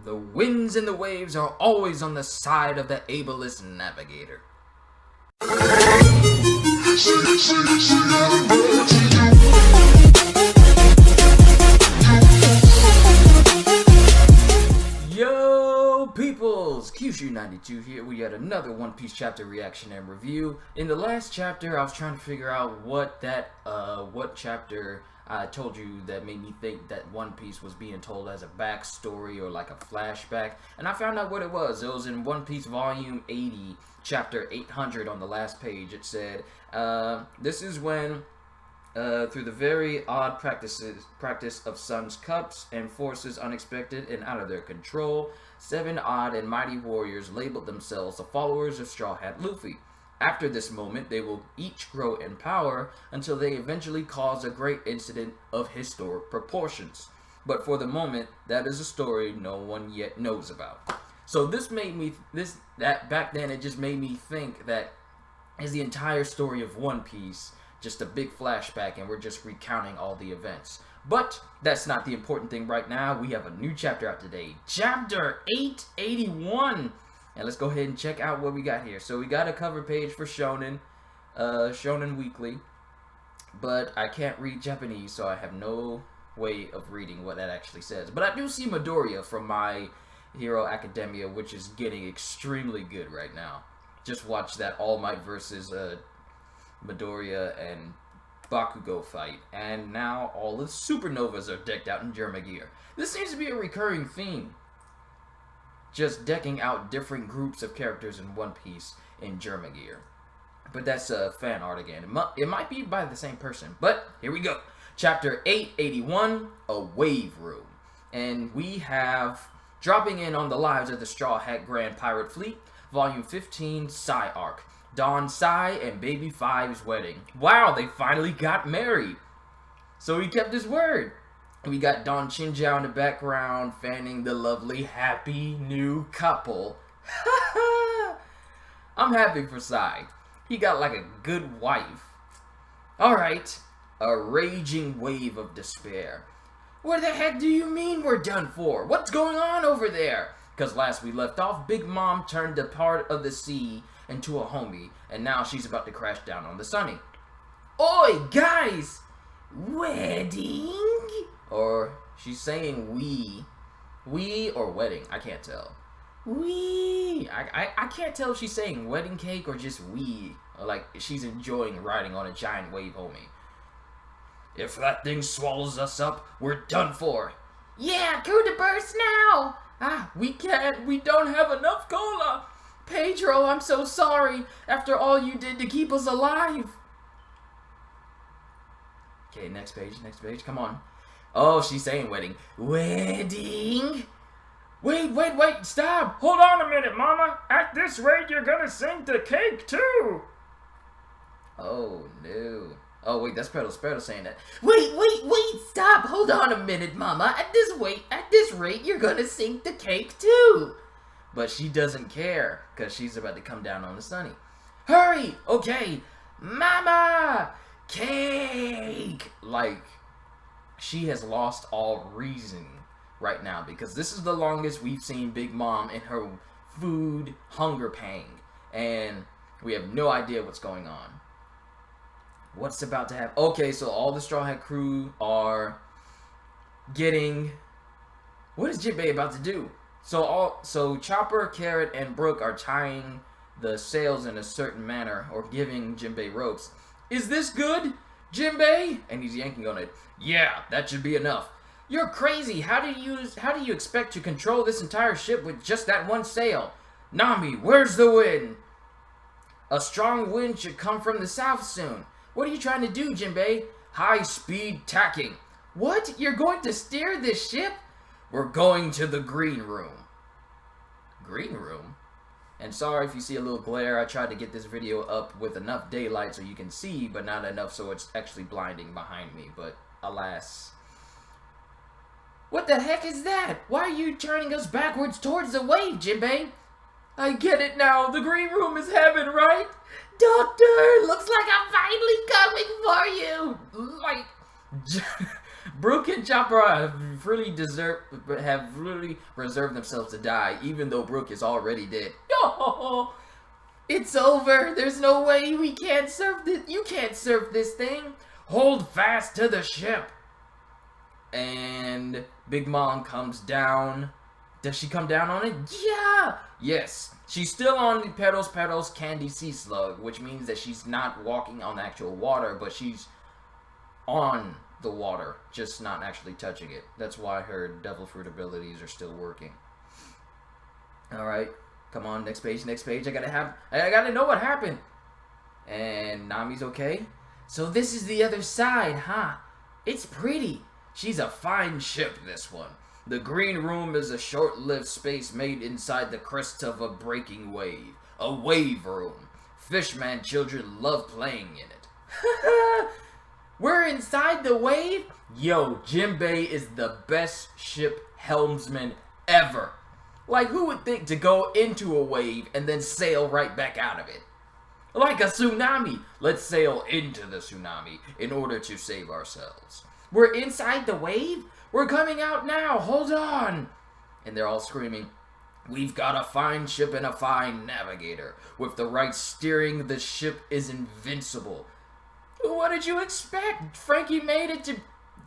The winds and the waves are always on the side of the ablest navigator. Yo peoples, Kyushu92 here. We had another One Piece chapter reaction and review. In the last chapter, I was trying to figure out what chapter I told you that made me think that One Piece was being told as a backstory or like a flashback, and I found out what it was. It was in One Piece Volume 80, Chapter 800 on the last page. It said, this is when, through the very odd practice of Sun's Cups and forces unexpected and out of their control, 7 odd and mighty warriors labeled themselves the followers of Straw Hat Luffy. After this moment, they will each grow in power until they eventually cause a great incident of historic proportions. But for the moment, that is a story no one yet knows about. So this made me, back then it just made me think that is the entire story of One Piece just a big flashback and we're just recounting all the events. But that's not the important thing right now. We have a new chapter out today. Chapter 881. And let's go ahead and check out what we got here. So we got a cover page for Shonen, Shonen Weekly, but I can't read Japanese, so I have no way of reading what that actually says. But I do see Midoriya from My Hero Academia, which is getting extremely good right now. Just watch that All Might versus Midoriya and Bakugo fight, and now all the supernovas are decked out in Germa gear. This seems to be a recurring theme. Just decking out different groups of characters in One Piece in Germa gear. But that's fan art again. It might be by the same person, but here we go. Chapter 881, A Wave Room. And we have, dropping in on the lives of the Straw Hat Grand Pirate Fleet, Volume 15, Psy Arc. Don Psy and Baby Five's wedding. Wow, they finally got married. So he kept his word. We got Don Chinjiao in the background fanning the lovely happy new couple. I'm happy for Psy. He got like a good wife. Alright, a raging wave of despair. What the heck do you mean we're done for? What's going on over there? Because last we left off, Big Mom turned a part of the sea into a homie, and now she's about to crash down on the Sunny. Oi, guys! Wedding? Or she's saying we or wedding, I can't tell. I can't tell if she's saying wedding cake or just we, or like she's enjoying riding on a giant wave, homie. If that thing swallows us up, we're done for. Yeah, go to burst now! We don't have enough cola! Pedro, I'm so sorry, after all you did to keep us alive. Okay, next page, come on. Oh, she's saying wedding. Wedding? Wait, stop! Hold on a minute, Mama! At this rate, you're gonna sink the cake, too! Oh, no. Oh, wait, that's Sperto saying that. Wait, stop! Hold on a minute, Mama! At this rate, you're gonna sink the cake, too! But she doesn't care, because she's about to come down on the Sunny. Hurry! Okay! Mama! Cake! Like, she has lost all reason right now, because this is the longest we've seen Big Mom in her food hunger pang. And we have no idea what's going on. What's about to happen? Okay, so all the Straw Hat crew are getting... What is Jinbei about to do? So Chopper, Carrot, and Brook are tying the sails in a certain manner, or giving Jinbei ropes. Is this good, Jinbei? And he's yanking on it. Yeah, that should be enough. You're crazy. How do you expect to control this entire ship with just that one sail? Nami, where's the wind? A strong wind should come from the south soon. What are you trying to do, Jinbei? High-speed tacking. What? You're going to steer this ship? We're going to the green room. Green room? And sorry if you see a little glare. I tried to get this video up with enough daylight so you can see, but not enough so it's actually blinding behind me. But alas. What the heck is that? Why are you turning us backwards towards the wave, Jinbei? I get it now. The green room is heaven, right? Doctor, looks like I'm finally coming for you. Like, Brook and Chopper have really reserved themselves to die, even though Brook is already dead. Oh, it's over. There's no way we can't serve this. You can't serve this thing. Hold fast to the ship. And Big Mom comes down. Does she come down on it? Yeah! Yes. She's still on Petals, Candy Sea Slug, which means that she's not walking on actual water, but she's on the water, just not actually touching it. That's why her Devil Fruit abilities are still working. Alright. Come on, next page. I gotta know what happened. And Nami's okay. So this is the other side, huh? It's pretty. She's a fine ship, this one. The green room is a short-lived space made inside the crest of a breaking wave. A wave room. Fishman children love playing in it. We're inside the wave? Yo, Jinbei is the best ship helmsman ever. Like, who would think to go into a wave and then sail right back out of it? Like a tsunami. Let's sail into the tsunami in order to save ourselves. We're inside the wave? We're coming out now. Hold on. And they're all screaming, we've got a fine ship and a fine navigator. With the right steering, the ship is invincible. What did you expect? Frankie made it to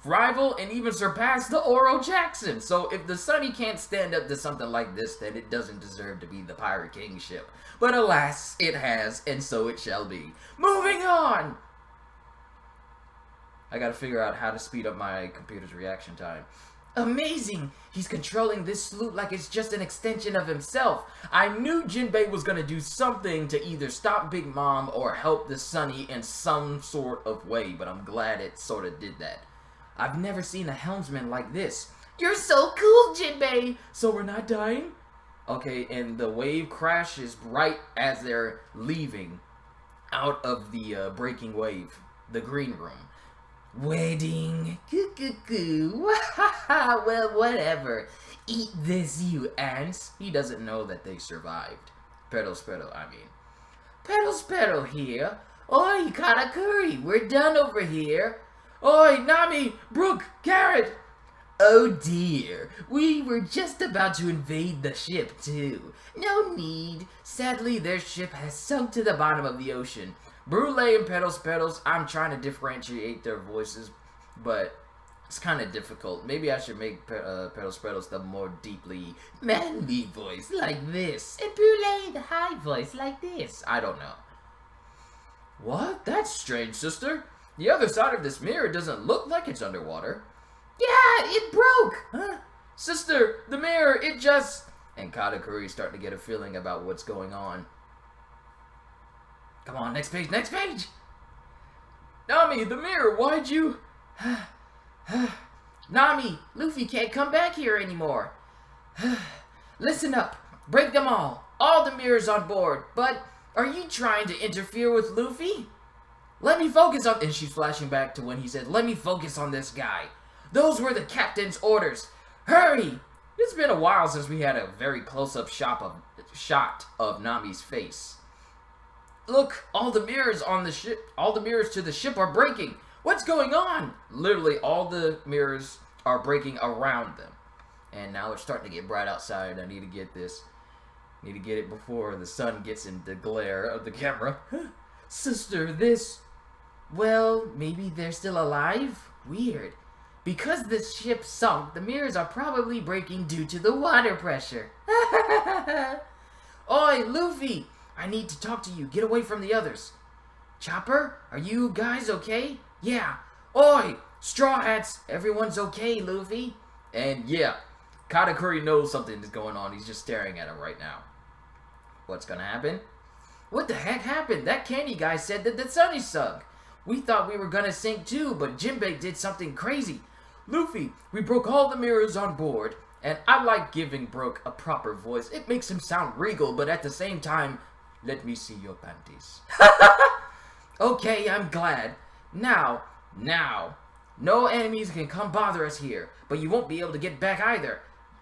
rival and even surpass the Oro Jackson. So if the Sunny can't stand up to something like this, then it doesn't deserve to be the Pirate King ship. But alas, it has, and so it shall be. Moving on! I gotta figure out how to speed up my computer's reaction time. Amazing! He's controlling this sloop like it's just an extension of himself. I knew Jinbei was gonna do something to either stop Big Mom or help the Sunny in some sort of way, but I'm glad it sort of did that. I've never seen a helmsman like this. You're so cool, Jinbei! So we're not dying? Okay, and the wave crashes right as they're leaving out of the breaking wave, the green room. Wedding. Well, whatever. Eat this, you ants. He doesn't know that they survived. Petals, here. Oi, Katakuri, we're done over here. Oi, Nami, Brook, Carrot. Oh dear, we were just about to invade the ship too. No need. Sadly, their ship has sunk to the bottom of the ocean. Brule and Petals, I'm trying to differentiate their voices, but it's kind of difficult. Maybe I should make Petals the more deeply manly voice like this, and Brule the high voice like this. I don't know. What? That's strange, sister. The other side of this mirror doesn't look like it's underwater. Yeah, it broke! Huh? Sister, the mirror, it just... And Katakuri's starting to get a feeling about what's going on. Come on, next page! Nami, the mirror, why'd you... Nami, Luffy can't come back here anymore. Listen up, break them all the mirrors on board, but are you trying to interfere with Luffy? Let me focus on... And she's flashing back to when he said, let me focus on this guy. Those were the captain's orders. Hurry! It's been a while since we had a very close-up shot of Nami's face. Look, all the mirrors on the ship, all the mirrors to the ship are breaking. What's going on? Literally, all the mirrors are breaking around them. And now it's starting to get bright outside. I need to get this. Need to get it before the sun gets in the glare of the camera. Sister, this... Well, maybe they're still alive? Weird. Because this ship sunk, the mirrors are probably breaking due to the water pressure. Oi, Luffy! I need to talk to you. Get away from the others. Chopper, are you guys okay? Yeah. Oi, Straw Hats, everyone's okay, Luffy? And yeah, Katakuri knows something is going on. He's just staring at him right now. What's gonna happen? What the heck happened? That candy guy said that the Sunny sunk. We thought we were gonna sink too, but Jinbei did something crazy. Luffy, we broke all the mirrors on board, and I like giving Brook a proper voice. It makes him sound regal, but at the same time, let me see your panties. Okay, I'm glad. Now, no enemies can come bother us here, but you won't be able to get back either.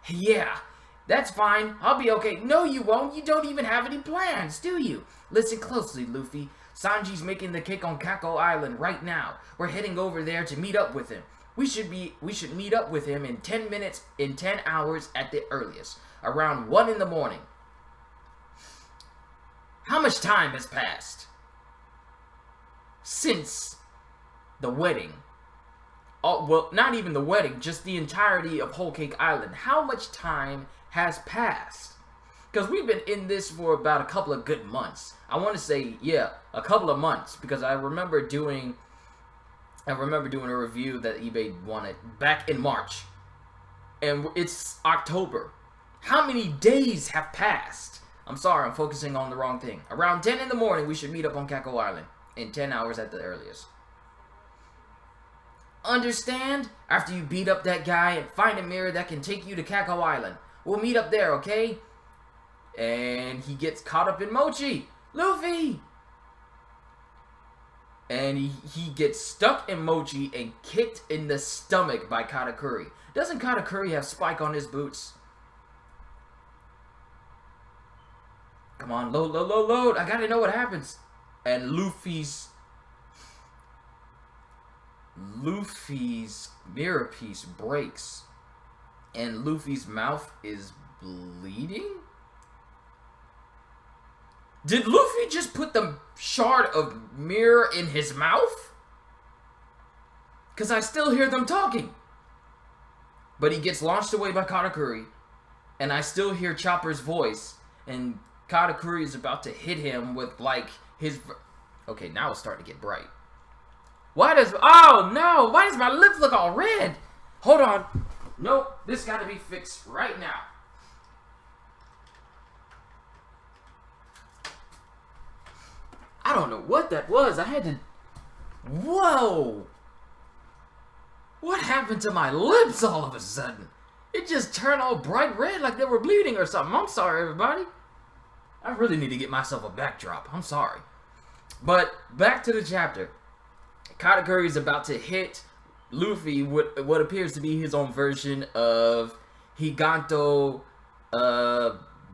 Yeah, that's fine. I'll be okay. No, you won't. You don't even have any plans, do you? Listen closely, Luffy. Sanji's making the cake on Kako Island right now. We're heading over there to meet up with him. We should meet up with him in 10 minutes, in 10 hours at the earliest, around 1 in the morning. How much time has passed since the wedding? Oh, well, not even the wedding, just the entirety of Whole Cake Island. How much time has passed? Because we've been in this for about a couple of good months. I want to say, yeah, a couple of months, because I remember doing a review that eBay wanted back in March, and it's October. How many days have passed? I'm sorry, I'm focusing on the wrong thing. Around 10 in the morning, we should meet up on Kako Island in 10 hours at the earliest. Understand? After you beat up that guy and find a mirror that can take you to Kako Island. We'll meet up there, okay? And he gets caught up in Mochi. Luffy! And he gets stuck in Mochi and kicked in the stomach by Katakuri. Doesn't Katakuri have Spike on his boots? Come on, load. I gotta know what happens. And Luffy's mirror piece breaks. And Luffy's mouth is bleeding? Did Luffy just put the shard of mirror in his mouth? Because I still hear them talking. But he gets launched away by Katakuri. And I still hear Chopper's voice. And Katakuri is about to hit him with, like, his... Okay, now it's starting to get bright. Oh, no! Why does my lips look all red? Hold on. Nope, this gotta be fixed right now. I don't know what that was. I had to... Whoa! What happened to my lips all of a sudden? It just turned all bright red like they were bleeding or something. I'm sorry, everybody. I really need to get myself a backdrop. I'm sorry. But back to the chapter. Katakuri is about to hit Luffy with what appears to be his own version of Higanto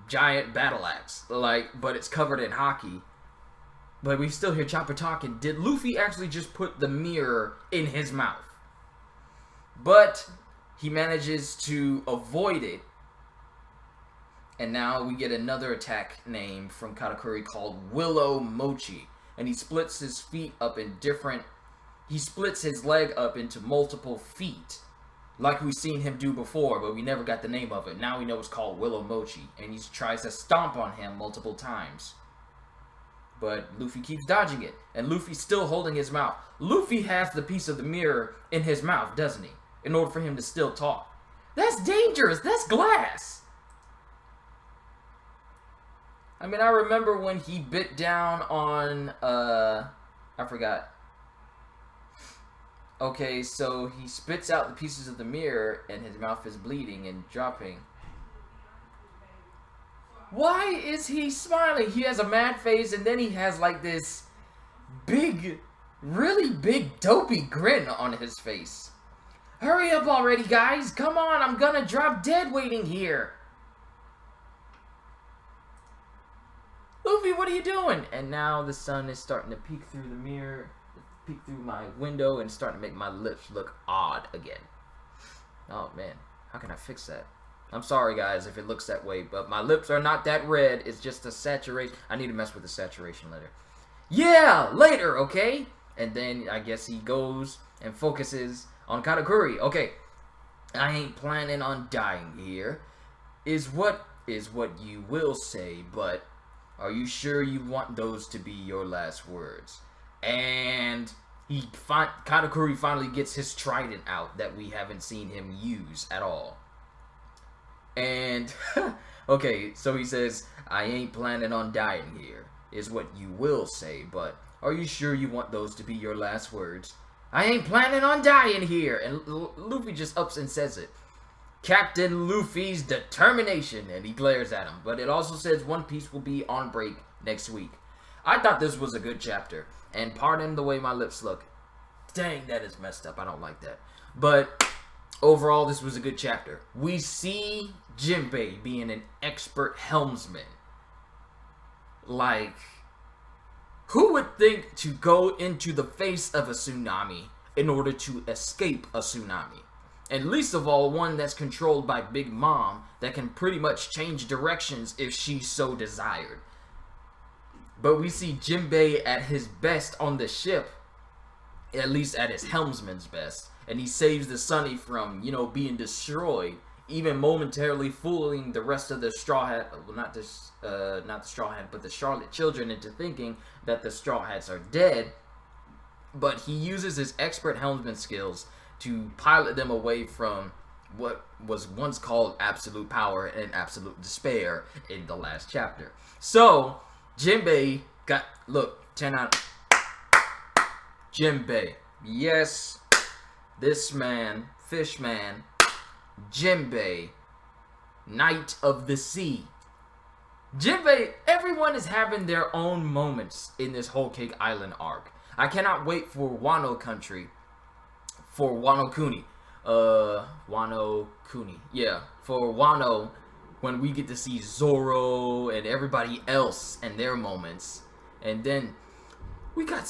giant battle axe. But it's covered in haki. But we still hear Chopper talking. Did Luffy actually just put the mirror in his mouth? But he manages to avoid it. And now we get another attack name from Katakuri called Willow Mochi. And he splits his feet up in different... He splits his leg up into multiple feet. Like we've seen him do before, but we never got the name of it. Now we know it's called Willow Mochi. And he tries to stomp on him multiple times. But Luffy keeps dodging it. And Luffy's still holding his mouth. Luffy has the piece of the mirror in his mouth, doesn't he? In order for him to still talk. That's dangerous. That's glass. I mean, I remember when he bit down on, I forgot. Okay, so he spits out the pieces of the mirror and his mouth is bleeding and dropping. Why is he smiling? He has a mad face and then he has like this big, really big dopey grin on his face. Hurry up already, guys. Come on, I'm gonna drop dead waiting here. Luffy, what are you doing? And now the sun is starting to peek through the mirror, peek through my window, and starting to make my lips look odd again. Oh man, how can I fix that? I'm sorry guys if it looks that way, but my lips are not that red. It's just a saturation. I need to mess with the saturation later. Yeah, later, okay? And then I guess he goes and focuses on Katakuri. Okay, I ain't planning on dying here, is what you will say, but are you sure you want those to be your last words? And Katakuri finally gets his trident out that we haven't seen him use at all. And, okay, so he says, I ain't planning on dying here, is what you will say, but are you sure you want those to be your last words? I ain't planning on dying here. And Luffy just ups and says it. Captain Luffy's determination. And he glares at him. But it also says One Piece will be on break next week. I thought this was a good chapter. And pardon the way my lips look. Dang, that is messed up. I don't like that. But overall, this was a good chapter. We see Jinbei being an expert helmsman. Like, who would think to go into the face of a tsunami in order to escape a tsunami. And least of all, one that's controlled by Big Mom that can pretty much change directions if she so desired. But we see Jinbei at his best on the ship, at least at his helmsman's best. And he saves the Sunny from, being destroyed, even momentarily fooling the rest of the Straw Hat, well, not the Straw Hat, but the Charlotte children into thinking that the Straw Hats are dead. But he uses his expert helmsman skills to pilot them away from what was once called absolute power and absolute despair in the last chapter. So, Jinbei got, look, 10 out of... Jinbei. Yes, this man, Fishman, Jinbei, Knight of the Sea. Jinbei, everyone is having their own moments in this Whole Cake Island arc. I cannot wait for Wano Country, for Wano Kuni. Wano Kuni. Yeah, for Wano, when we get to see Zoro and everybody else and their moments. And then we got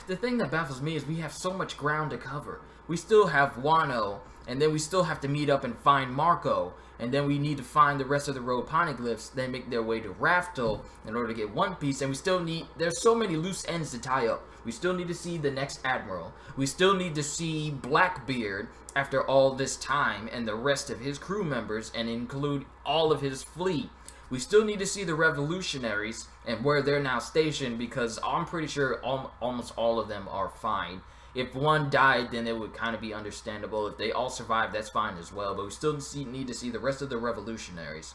the thing that baffles me is we have so much ground to cover. We still have Wano, and then we still have to meet up and find Marco, and then we need to find the rest of the road poneglyphs, then make their way to Raftel in order to get One Piece, and we still need, there's so many loose ends to tie up. We still need to see the next Admiral. We still need to see Blackbeard after all this time, and the rest of his crew members, and include all of his fleet. We still need to see the revolutionaries and where they're now stationed, because I'm pretty sure almost all of them are fine. If one died, then it would kind of be understandable. If they all survived, that's fine as well. But we still need to see the rest of the revolutionaries.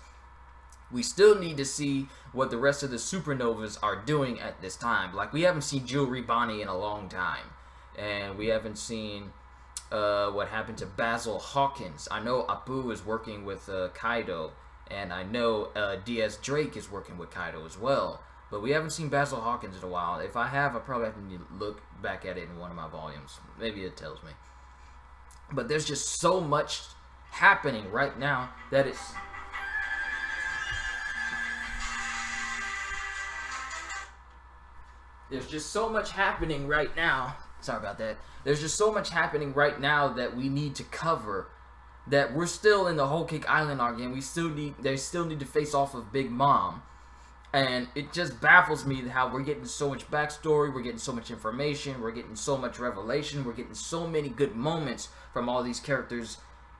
We still need to see what the rest of the supernovas are doing at this time. Like, we haven't seen Jewelry Bonnie in a long time. And we haven't seen what happened to Basil Hawkins. I know Apu is working with Kaido. And I know D.S. Drake is working with Kaido as well. But we haven't seen Basil Hawkins in a while. If I have, I probably have to look back at it in one of my volumes. Maybe it tells me. But there's just so much happening right now that it's... There's just so much happening right now. Sorry about that. There's just so much happening right now that we need to cover, that we're still in the Whole Cake Island arc, and they still need to face off of Big Mom. And it just baffles me how we're getting so much backstory, we're getting so much information, we're getting so much revelation, we're getting so many good moments from all these characters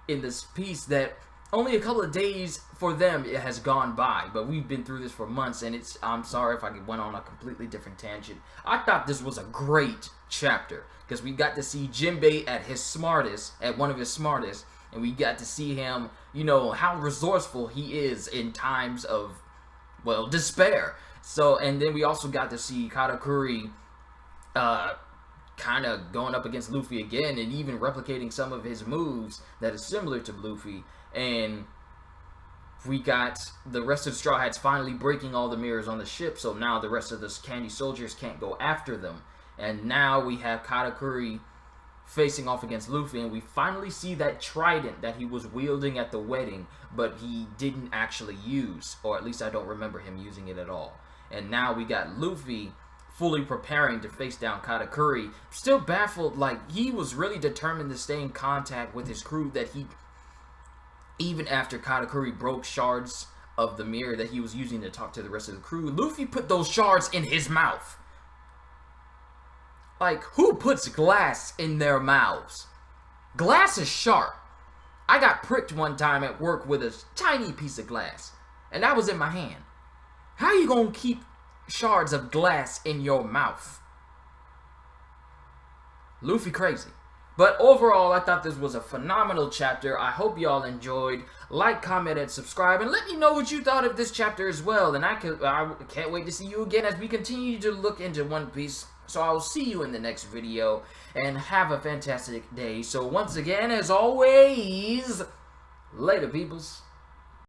in this piece that only a couple of days for them it has gone by. But we've been through this for months, and I'm sorry if I went on a completely different tangent. I thought this was a great chapter, because we got to see Jinbei at his smartest, at one of his smartest, and we got to see him, how resourceful he is in times of, well, despair. So, and then we also got to see Katakuri kind of going up against Luffy again, and even replicating some of his moves that is similar to Luffy. And we got the rest of the Straw Hats finally breaking all the mirrors on the ship, so now the rest of the Candy Soldiers can't go after them. And now we have Katakuri facing off against Luffy, and we finally see that trident that he was wielding at the wedding, but he didn't actually use, or at least I don't remember him using it at all. And now we got Luffy fully preparing to face down Katakuri, still baffled. Like, he was really determined to stay in contact with his crew, that he, even after Katakuri broke shards of the mirror that he was using to talk to the rest of the crew, Luffy put those shards in his mouth. Like, who puts glass in their mouths? Glass is sharp. I got pricked one time at work with a tiny piece of glass, and that was in my hand. How you gonna keep shards of glass in your mouth? Luffy crazy. But overall, I thought this was a phenomenal chapter. I hope y'all enjoyed. Like, comment, and subscribe, and let me know what you thought of this chapter as well. And I can't wait to see you again as we continue to look into One Piece. So I'll see you in the next video, and have a fantastic day. So once again, as always, later, peoples.